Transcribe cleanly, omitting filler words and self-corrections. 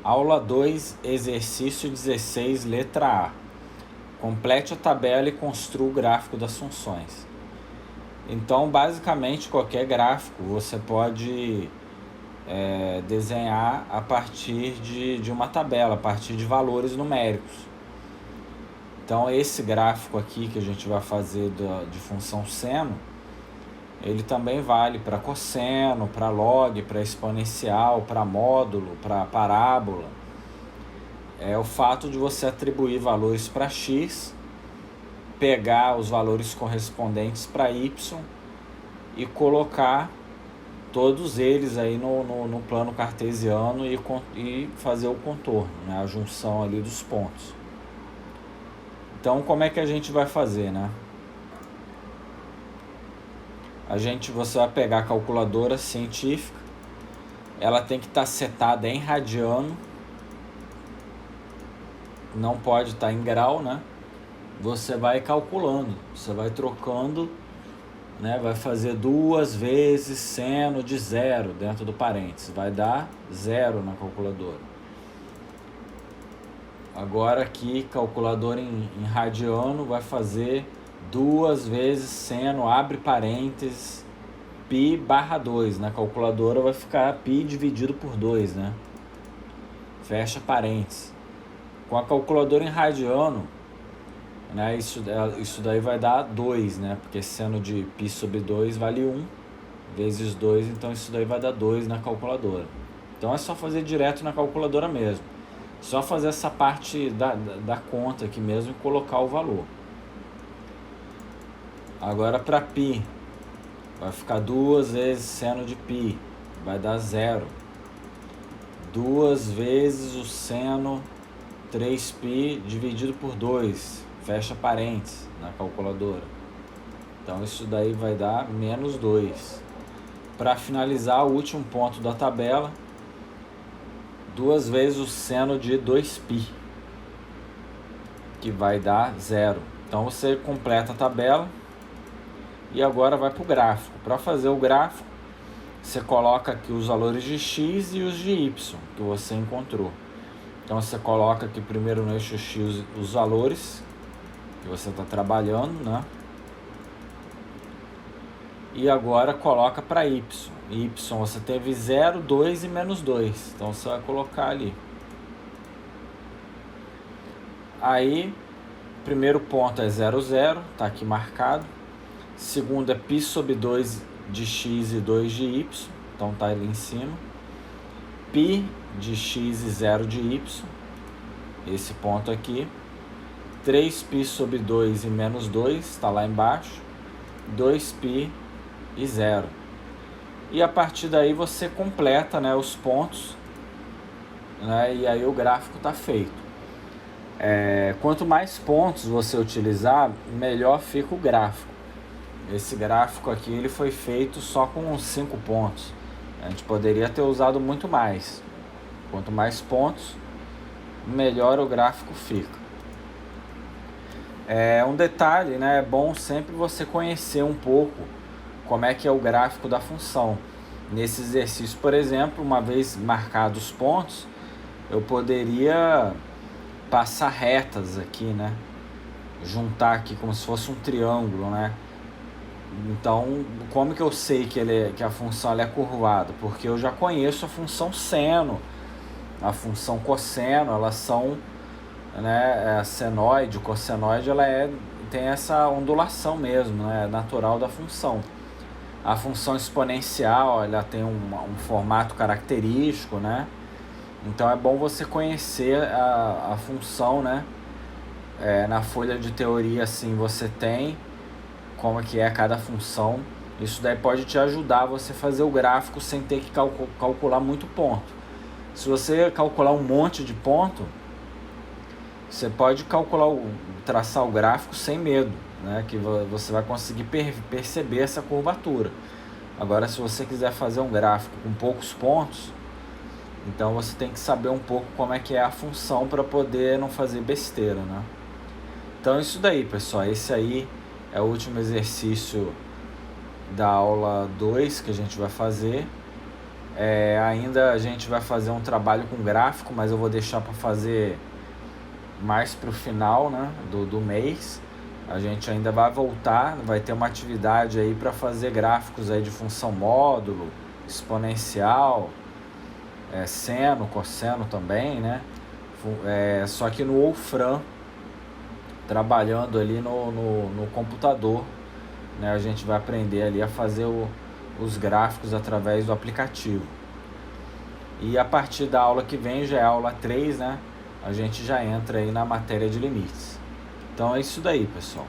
Aula 2, exercício 16, letra A. Complete a tabela e construa o gráfico das funções. Então, basicamente, qualquer gráfico você pode desenhar a partir de uma tabela, a partir de valores numéricos. Então, esse gráfico aqui que a gente vai fazer de função seno, ele também vale para cosseno, para log, para exponencial, para módulo, para parábola. É o fato de você atribuir valores para x, pegar os valores correspondentes para y e colocar todos eles aí no plano cartesiano e fazer o contorno, né? A junção ali dos pontos. Então, como é que a gente vai fazer, né? Você vai pegar a calculadora científica, ela tem que estar setada em radiano, não pode estar em grau, né? Você vai calculando, você vai trocando, né? Vai fazer 2 vezes seno de 0 dentro do parênteses, vai dar 0 na calculadora. Agora aqui, calculadora em radiano, vai fazer 2 vezes seno, abre parênteses, π barra 2. Na calculadora vai ficar π dividido por 2, né? Fecha parênteses. Com a calculadora em radiano, né, isso daí vai dar 2, né? Porque seno de π sobre 2 vale 1 vezes 2, então isso daí vai dar 2 na calculadora. Então é só fazer direto na calculadora mesmo. Só fazer essa parte da conta aqui mesmo e colocar o valor. Agora para π, vai ficar 2 vezes seno de π, vai dar 0. 2 vezes o seno 3π dividido por 2, fecha parênteses na calculadora. Então isso daí vai dar menos 2. Para finalizar, o último ponto da tabela, 2 vezes o seno de 2π, que vai dar 0. Então você completa a tabela e agora vai para o gráfico. Para fazer o gráfico, você coloca aqui os valores de x e os de y que você encontrou. Então você coloca aqui primeiro no eixo x os valores que você está trabalhando, né? E agora coloca para y. Y você teve 0, 2 e menos 2. Então você vai colocar ali. Aí, primeiro ponto é 0, 0, está aqui marcado. Segundo é π sobre 2 de x e 2 de y, então está ali em cima. π de x e 0 de y, esse ponto aqui. 3π sobre 2 e menos 2, está lá embaixo. 2π e 0. E a partir daí você completa, né, os pontos, né, e aí o gráfico está feito. Quanto mais pontos você utilizar, melhor fica o gráfico. Esse gráfico aqui ele foi feito só com 5 pontos. A gente poderia ter usado muito mais. Quanto mais pontos, melhor o gráfico fica. Um detalhe, né? É bom sempre você conhecer um pouco como é que é o gráfico da função. Nesse exercício, por exemplo, uma vez marcados os pontos, eu poderia passar retas aqui, né? Juntar aqui como se fosse um triângulo, né? Então, como que eu sei que a função ela é curvada? Porque eu já conheço a função seno, a função cosseno, elas são, né, senoide, cossenoide, tem essa ondulação mesmo, né, natural da função. A função exponencial, ela tem um formato característico, né? Então é bom você conhecer a função, né? Na folha de teoria, assim, você tem como que é cada função. Isso daí pode te ajudar a você fazer o gráfico sem ter que calcular muito ponto. Se você calcular um monte de ponto, você pode traçar o gráfico sem medo, né? Que você vai conseguir perceber essa curvatura. Agora, se você quiser fazer um gráfico com poucos pontos, então você tem que saber um pouco como é que é a função para poder não fazer besteira, né? Então, isso daí, pessoal. Esse aí é o último exercício da aula 2 que a gente vai fazer. Ainda a gente vai fazer um trabalho com gráfico, mas eu vou deixar para fazer mais para o final, né, do mês. A gente ainda vai voltar, vai ter uma atividade aí para fazer gráficos aí de função módulo, exponencial, seno, cosseno também, né? Só que no Wolfram, trabalhando ali no computador, né? A gente vai aprender ali a fazer os gráficos através do aplicativo. E a partir da aula que vem, já é a aula 3, né? A gente já entra aí na matéria de limites. Então é isso daí, pessoal.